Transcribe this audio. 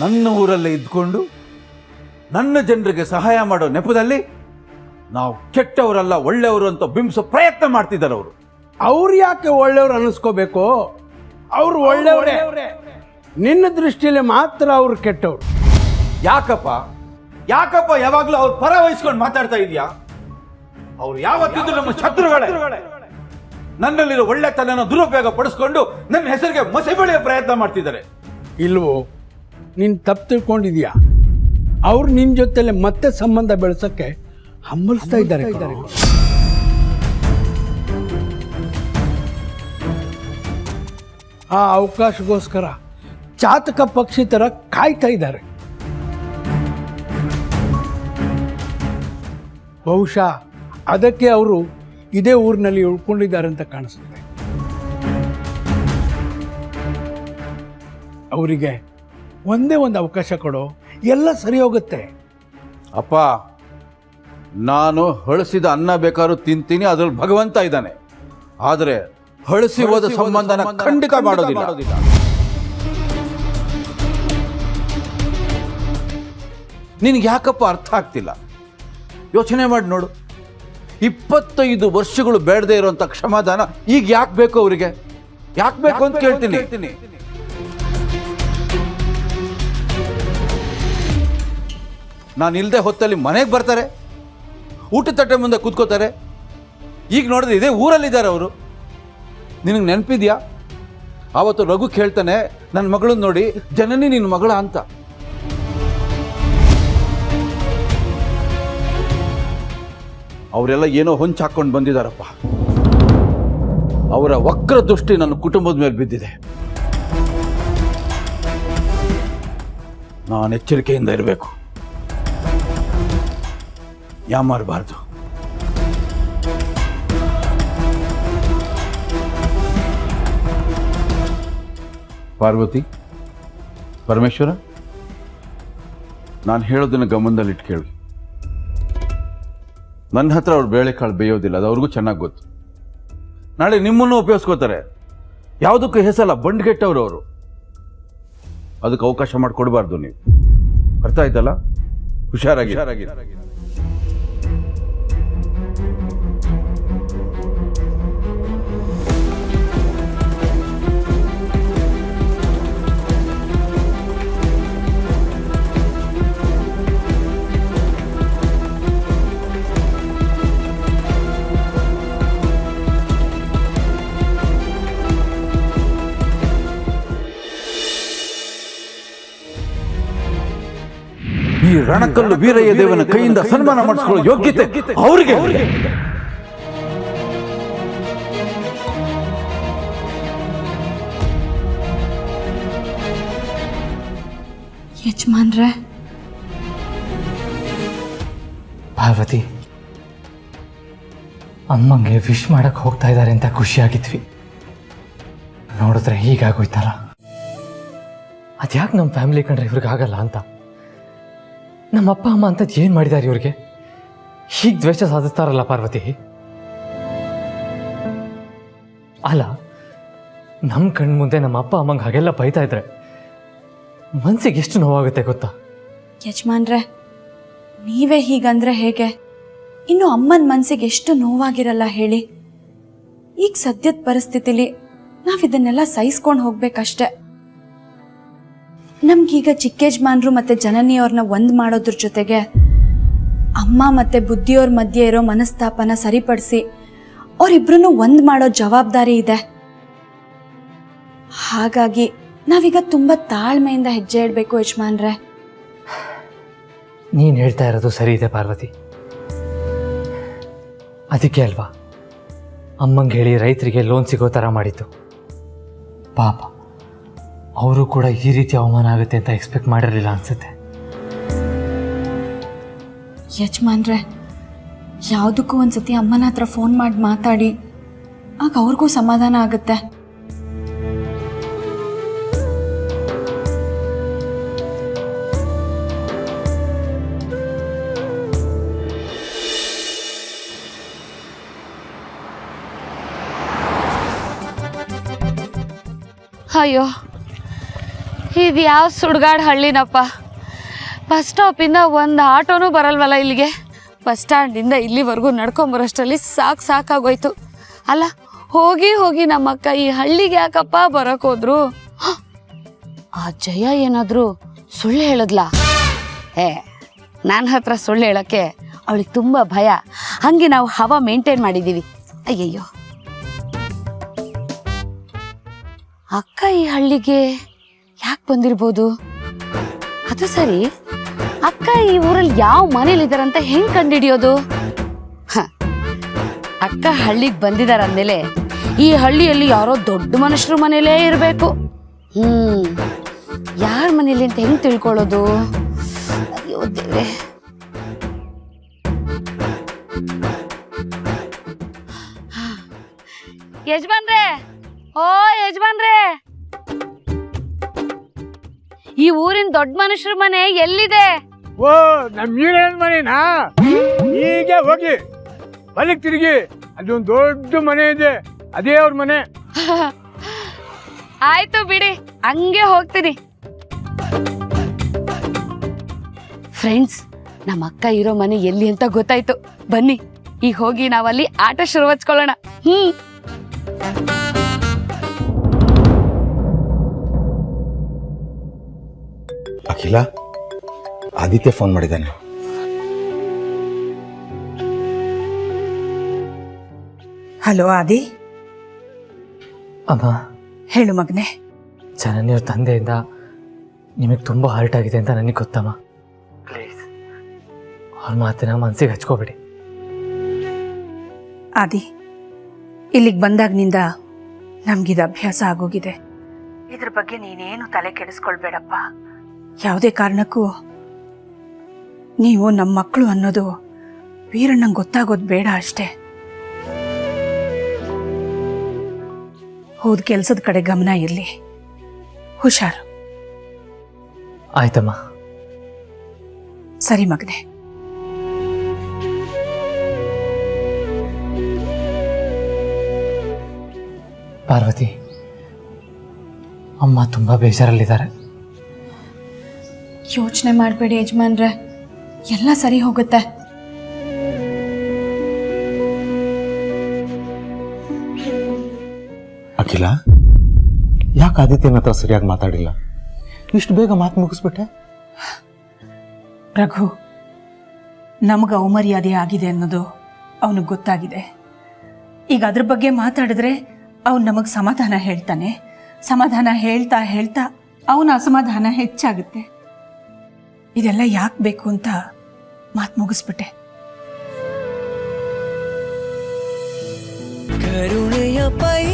ನನ್ನ ಊರಲ್ಲೇ ಇದ್ಕೊಂಡು ನನ್ನ ಜನರಿಗೆ ಸಹಾಯ ಮಾಡೋ ನೆಪದಲ್ಲಿ ನಾವು ಕೆಟ್ಟವರಲ್ಲ ಒಳ್ಳೆಯವರು ಅಂತ ಬಿಂಬಿಸೋ ಪ್ರಯತ್ನ ಮಾಡ್ತಿದ್ದಾರೆ ಅವರು. ಅವ್ರು ಯಾಕೆ ಒಳ್ಳೆಯವ್ರು ಅನ್ನಿಸ್ಕೋಬೇಕು? ಅವ್ರು ಒಳ್ಳೆಯವರೇ. ನಿನ್ನ ದೃಷ್ಟಿಯಲ್ಲಿ ಮಾತ್ರ ಅವ್ರು ಕೆಟ್ಟವ್ರು. ಯಾಕಪ್ಪ ಯಾವಾಗಲೂ ಅವ್ರ ಪರ ವಹಿಸ್ಕೊಂಡು ಮಾತಾಡ್ತಾ ಇದೀಯಾ? ಅವ್ರು ಯಾವತ್ತಿದ್ರು ನಮ್ಮ ಶತ್ರುಗಳೇ. ನನ್ನಲ್ಲಿರೋ ಒಳ್ಳೆತನನ ದುರುಪಯೋಗ ಪಡಿಸ್ಕೊಂಡು ನನ್ನ ಹೆಸರಿಗೆ ಮಸಿ ಬೆಳೆಯೋ ಪ್ರಯತ್ನ ಮಾಡ್ತಿದ್ದಾರೆ. ಇಲ್ವೋ? ನೀನು ತಪ್ಪು ತಿಳ್ಕೊಂಡಿದ್ಯಾ? ಅವ್ರು ನಿನ್ನ ಜೊತೆಲೆ ಮತ್ತೆ ಸಂಬಂಧ ಬೆಳೆಸೋಕ್ಕೆ ಹಂಬಲಿಸ್ತಾ ಇದ್ದಾರೆ. ಆ ಅವಕಾಶಗೋಸ್ಕರ ಚಾತಕ ಪಕ್ಷಿ ಥರ ಕಾಯ್ತಾ ಇದ್ದಾರೆ. ಬಹುಶಃ ಅದಕ್ಕೆ ಅವರು ಇದೇ ಊರಿನಲ್ಲಿ ಉಳ್ಕೊಂಡಿದ್ದಾರೆ ಅಂತ ಕಾಣಿಸುತ್ತೆ. ಅವರಿಗೆ ಒಂದೇ ಒಂದು ಅವಕಾಶ ಕೊಡೋ, ಎಲ್ಲ ಸರಿ ಹೋಗುತ್ತೆ. ಅಪ್ಪ, ನಾನು ಹಳಸಿದ ಅನ್ನ ಬೇಕಾದ್ರೂ ತಿಂತೀನಿ, ಅದ್ರಲ್ಲಿ ಭಗವಂತ ಇದ್ದಾನೆ. ಆದರೆ ಹಳಸಿ ಹೋದ ಸಂಬಂಧನ ಖಂಡಿತ ಮಾಡೋದಿಲ್ಲ. ನಿನಗೆ ಯಾಕಪ್ಪ ಅರ್ಥ ಆಗ್ತಿಲ್ಲ? ಯೋಚನೆ ಮಾಡಿ ನೋಡು. 25 ವರ್ಷಗಳು ಬೇಡದೇ ಇರುವಂತ ಕ್ಷಮಾದಾನ ಈಗ ಯಾಕೆ ಬೇಕು ಅವರಿಗೆ? ಯಾಕೆ ಬೇಕು ಅಂತ ಕೇಳ್ತೀನಿ. ನಾನು ಇಲ್ಲದೆ ಹೊತ್ತಲ್ಲಿ ಮನೆಗೆ ಬರ್ತಾರೆ, ಊಟ ತಟ್ಟೆ ಮುಂದೆ ಕೂತ್ಕೋತಾರೆ. ಈಗ ನೋಡಿದ್ರೆ ಇದೇ ಊರಲ್ಲಿದ್ದಾರೆ ಅವರು. ನಿನಗೆ ನೆನಪಿದ್ಯಾ? ಆವತ್ತು ರಘು ಕೇಳ್ತಾನೆ, ನನ್ನ ಮಗಳನ್ನ ನೋಡಿ, ಜನನಿ ನಿನ್ನ ಮಗಳ ಅಂತ. ಅವರೆಲ್ಲ ಏನೋ ಹೊಂಚು ಹಾಕೊಂಡು ಬಂದಿದ್ದಾರಪ್ಪ. ಅವರ ವಕ್ರ ದೃಷ್ಟಿ ನನ್ನ ಕುಟುಂಬದ ಮೇಲೆ ಬಿದ್ದಿದೆ. ನಾನು ಎಚ್ಚರಿಕೆಯಿಂದ ಇರಬೇಕು, ಯಾಮಾರಬಾರ್ದು. ಪಾರ್ವತಿ, ಪರಮೇಶ್ವರ, ನಾನು ಹೇಳೋದನ್ನು ಗಮನದಲ್ಲಿಟ್ಟು ಕೇಳಿ. ನನ್ನ ಹತ್ರ ಅವ್ರು ಬೇಳೆಕಾಳು ಬೇಯೋದಿಲ್ಲ, ಅದು ಅವ್ರಿಗೂ ಚೆನ್ನಾಗಿ ಗೊತ್ತು. ನಾಳೆ ನಿಮ್ಮನ್ನು ಉಪಯೋಗಿಸ್ಕೋತಾರೆ. ಯಾವುದಕ್ಕೂ ಹೆಸಲ್ಲ, ಬಂಡ್ಗೆಟ್ಟವ್ರು ಅವರು. ಅದಕ್ಕೆ ಅವಕಾಶ ಮಾಡಿಕೊಡ್ಬಾರ್ದು ನೀವು. ಅರ್ಥ ಆಯ್ತಲ್ಲ? ಹುಷಾರಾಗಿ. ಈ ರಣಕಲ್ಲು ವೀರಯ್ಯ ದೇವನ ಕೈಯಿಂದ ಸನ್ಮಾನ ಮಾಡಿಸ್ಕೊಳ್ಳೋ ಯೋಗ್ಯತೆ ಅವರಿಗೆ. ಯಜಮಾನ್ರೆ, ಪಾರ್ವತಿ, ಅಮ್ಮಂಗೆ ವಿಶ್ ಮಾಡಕ್ ಹೋಗ್ತಾ ಇದ್ದಾರೆ ಅಂತ ಖುಷಿಯಾಗಿದ್ವಿ. ನೋಡಿದ್ರೆ ಹೀಗಾಗೋಯ್ತಲ್ಲ. ಅದ್ಯಾಕೆ ನಮ್ಮ ಫ್ಯಾಮಿಲಿ ಕಂಡ್ರೆ ಇವ್ರಿಗಾಗಲ್ಲ ಅಂತ. ನಮ್ಮ ಅಪ್ಪ ಅಮ್ಮ ಅಂತದ್ದು ಏನು ಮಾಡಿದ್ದಾರೆ ಇವ್ರಿಗೆ? ಹೀಗೆ ದ್ವೇಷ ಸಾಧಿಸ್ತಾರಲ್ಲ ಪಾರ್ವತಿ. ಅಲ್ಲ, ನಮ್ಮ ಕಣ್ಣು ಮುಂದೆ ನಮ್ಮ ಅಪ್ಪ ಅಮ್ಮಂಗೆ ಹಾಗೆಲ್ಲ ಬೈತಾ ಇದ್ರೆ ಮನ್ಸಿಗೆ ಎಷ್ಟು ನೋವಾಗುತ್ತೆ ಗೊತ್ತಾ? ಯಜಮಾನ್ರೆ, ನೀವೇ ಹೀಗಂದ್ರೆ ಹೇಗೆ? ಇನ್ನು ಅಮ್ಮನ ಮನ್ಸಿಗೆ ಎಷ್ಟು ನೋವಾಗಿರಲ್ಲ ಹೇಳಿ. ಈಗ ಸದ್ಯದ ಪರಿಸ್ಥಿತಿಲಿ ನಾವಿದನ್ನೆಲ್ಲ ಸಹಿಸ್ಕೊಂಡು ಹೋಗ್ಬೇಕಷ್ಟೆ. ನಮ್ಗೀಗ ಚಿಕ್ಕ ಯಜಮಾನ್ರು ಮತ್ತೆ ಜನನಿಯವ್ರನ್ನ ಒಂದು ಮಾಡೋದ್ರ ಜೊತೆಗೆ ಅಮ್ಮ ಮತ್ತೆ ಬುದ್ಧಿಯವ್ರ ಮಧ್ಯೆ ಇರೋ ಮನಸ್ತಾಪನ ಸರಿಪಡಿಸಿ ಅವರಿಬ್ರು ಒಂದು ಮಾಡೋ ಜವಾಬ್ದಾರಿ ಇದೆ. ಹಾಗಾಗಿ ನಾವೀಗ ತುಂಬ ತಾಳ್ಮೆಯಿಂದ ಹೆಜ್ಜೆ ಇಡಬೇಕು ಯಜಮಾನ್ರೆ. ನೀನು ಹೇಳ್ತಾ ಇರೋದು ಸರಿ ಇದೆ ಪಾರ್ವತಿ. ಅದಕ್ಕೆ ಅಲ್ವಾ ಅಮ್ಮಂಗೆ ಹೇಳಿ ರೈತರಿಗೆ ಲೋನ್ ಸಿಗೋ ಥರ ಮಾಡಿದ್ದು. ಪಾಪ, ಅವರು ಕೂಡ ಈ ರೀತಿ ಅವಮಾನ ಆಗುತ್ತೆ ಅಂತ ಎಕ್ಸ್ಪೆಕ್ಟ್ ಮಾಡಿರಲಿಲ್ಲ ಅನ್ಸುತ್ತೆ. ಯಜಮಾನ್ರೆ, ಯಾವುದಕ್ಕೂ ಒಂದ್ಸತಿ ಅಮ್ಮನ ಹತ್ರ ಫೋನ್ ಮಾಡಿ ಮಾತಾಡಿ, ಆಗ ಅವ್ರಿಗೂ ಸಮಾಧಾನ ಆಗುತ್ತೆ. ಅಯ್ಯೋ, ಇದು ಯಾವ ಸುಡ್ಗಾಡು ಹಳ್ಳಿನಪ್ಪ. ಬಸ್ ಸ್ಟಾಪಿಂದ ಒಂದು ಆಟೋನೂ ಬರಲ್ವಲ್ಲ ಇಲ್ಲಿಗೆ. ಬಸ್ ಸ್ಟ್ಯಾಂಡಿಂದ ಇಲ್ಲಿವರೆಗೂ ನಡ್ಕೊಂಬರೋಷ್ಟರಲ್ಲಿ ಸಾಕಾಗೋಯ್ತು. ಅಲ್ಲ, ಹೋಗಿ ಹೋಗಿ ನಮ್ಮಕ್ಕ ಈ ಹಳ್ಳಿಗೆ ಯಾಕಪ್ಪ ಬರೋಕೋದ್ರು? ಆ ಜಯ ಏನಾದರೂ ಸುಳ್ಳು ಹೇಳಿದ್ಲಾ? ನನ್ನ ಹತ್ರ ಸುಳ್ಳು ಹೇಳೋಕ್ಕೆ ಅವಳಿಗೆ ತುಂಬ ಭಯ. ಹಾಗೆ ನಾವು ಹವಾ ಮೇಂಟೈನ್ ಮಾಡಿದ್ದೀವಿ. ಅಯ್ಯಯ್ಯೋ, ಅಕ್ಕ ಈ ಹಳ್ಳಿಗೆ ಯಾಕೆ ಬಂದಿರ್ಬೋದು? ಅದು ಸರಿ, ಅಕ್ಕ ಈ ಊರಲ್ಲಿ ಯಾವ ಮನೇಲಿದ್ದಾರಂತ ಹೆಂಗೆ ಕಂಡುಹಿಡಿಯೋದು? ಅಕ್ಕ ಹಳ್ಳಿಗೆ ಬಂದಿದಾರಂದ್ಮೇಲೆ ಈ ಹಳ್ಳಿಯಲ್ಲಿ ಯಾರೋ ದೊಡ್ಡ ಮನುಷ್ಯರ ಮನೇಲೇ ಇರಬೇಕು. ಯಾರ ಮನೇಲಿ ಅಂತ ಹೆಂಗೆ ತಿಳ್ಕೊಳ್ಳೋದು? ಅಯ್ಯೋ ದೇವ್ರೆ. ಯಜಮಾನ್ರೆ, ಓ ಯಜಮಾನ್ರೆ, ಈ ಊರಿನ ದೊಡ್ಡ ಮನುಷ್ಯರ ಮನೆ ಎಲ್ಲಿದೆ? ಓ, ನಮ್ಮ ಈರೇನ್ ಮನೆನಾ? ಈಗ ಹೋಗಿ ಹೊಲಕ್ಕೆ ತಿರುಗಿ, ಅದೊಂದು ದೊಡ್ಡ ಮನೆ ಇದೆ, ಅದೇ ಅವ್ರ ಮನೆ. ಆಯ್ತು ಬಿಡಿ, ಹಂಗೆ ಹೋಗ್ತೀನಿ. ಫ್ರೆಂಡ್ಸ್, ನಮ್ಮ ಅಕ್ಕ ಇರೋ ಮನೆ ಎಲ್ಲಿ ಅಂತ ಗೊತ್ತಾಯ್ತು. ಬನ್ನಿ ಈಗ ಹೋಗಿ ನಾವಲ್ಲಿ ಆಟ ಶುರು ಹಚ್ಕೊಳ್ಳೋಣ. ಅಖಿಲ, ಆದಿತ್ಯ ಫೋನ್ ಮಾಡಿದ್ದಾನೆ. ಹಲೋ ಆದಿ. ಅಮ್ಮ, ಹೇಳು ಮಗನೆ. ಜನನಿಯವ್ರ ತಂದೆಯಿಂದ ನಿಮಗೆ ತುಂಬ ಹರ್ಟ್ ಆಗಿದೆ ಅಂತ ನನಗೆ ಗೊತ್ತಮ್ಮ. ಪ್ಲೀಸ್ ಅವ್ರ ಮಾತಿನ ಮನಸ್ಸಿಗೆ ಹಚ್ಕೋಬೇಡಿ. ಆದಿ, ಇಲ್ಲಿಗೆ ಬಂದಾಗಿನಿಂದ ನಮಗಿದು ಅಭ್ಯಾಸ ಆಗೋಗಿದೆ. ಇದ್ರ ಬಗ್ಗೆ ನೀನೇನು ತಲೆ ಕೆಡಿಸ್ಕೊಳ್ಬೇಡಪ್ಪ. ಯಾವುದೇ ಕಾರಣಕ್ಕೂ ನೀವು ನಮ್ಮ ಮಕ್ಕಳು ಅನ್ನೋದು ವೀರಣ್ಣಂಗೆ ಗೊತ್ತಾಗೋದು ಬೇಡ ಅಷ್ಟೇ. ಹೋದ ಕೆಲಸದ ಕಡೆ ಗಮನ ಇರಲಿ. ಹುಷಾರು. ಆಯ್ತಮ್ಮ. ಸರಿ ಮಗನೆ. ಪಾರ್ವತಿ, ಅಮ್ಮ ತುಂಬ ಬೇಜಾರಲ್ಲಿದ್ದಾರೆ. ಯೋಚನೆ ಮಾಡಬೇಡಿ ಯಜಮಾನ್ರೆ, ಎಲ್ಲ ಸರಿ ಹೋಗುತ್ತೆ. ಅಖಿಲ, ಯಾಕೆ ಆದಿತ್ಯನ ಹತ್ರ ಸರಿಯಾಗಿ ಮಾತಾಡಿಲ್ಲ? ಇಷ್ಟು ಬೇಗ ಮಾತು ಮುಗಿಸ್ಬಿಟ್ಟೆ? ರಘು, ನಮಗೆ ಅವಮರ್ಯಾದೆ ಆಗಿದೆ ಅನ್ನೋದು ಅವನಿಗೆ ಗೊತ್ತಾಗಿದೆ. ಈಗ ಅದ್ರ ಬಗ್ಗೆ ಮಾತಾಡಿದ್ರೆ ಅವನು ನಮಗೆ ಸಮಾಧಾನ ಹೇಳ್ತಾನೆ. ಸಮಾಧಾನ ಹೇಳ್ತಾ ಹೇಳ್ತಾ ಅವನ ಅಸಮಾಧಾನ ಹೆಚ್ಚಾಗುತ್ತೆ. ಇದೆಲ್ಲ ಯಾಕೆ ಬೇಕು ಅಂತ ಮಾತು ಮುಗಿಸ್ಬಿಟ್ಟೆ. ಕರುಣೆಯ ಪೈ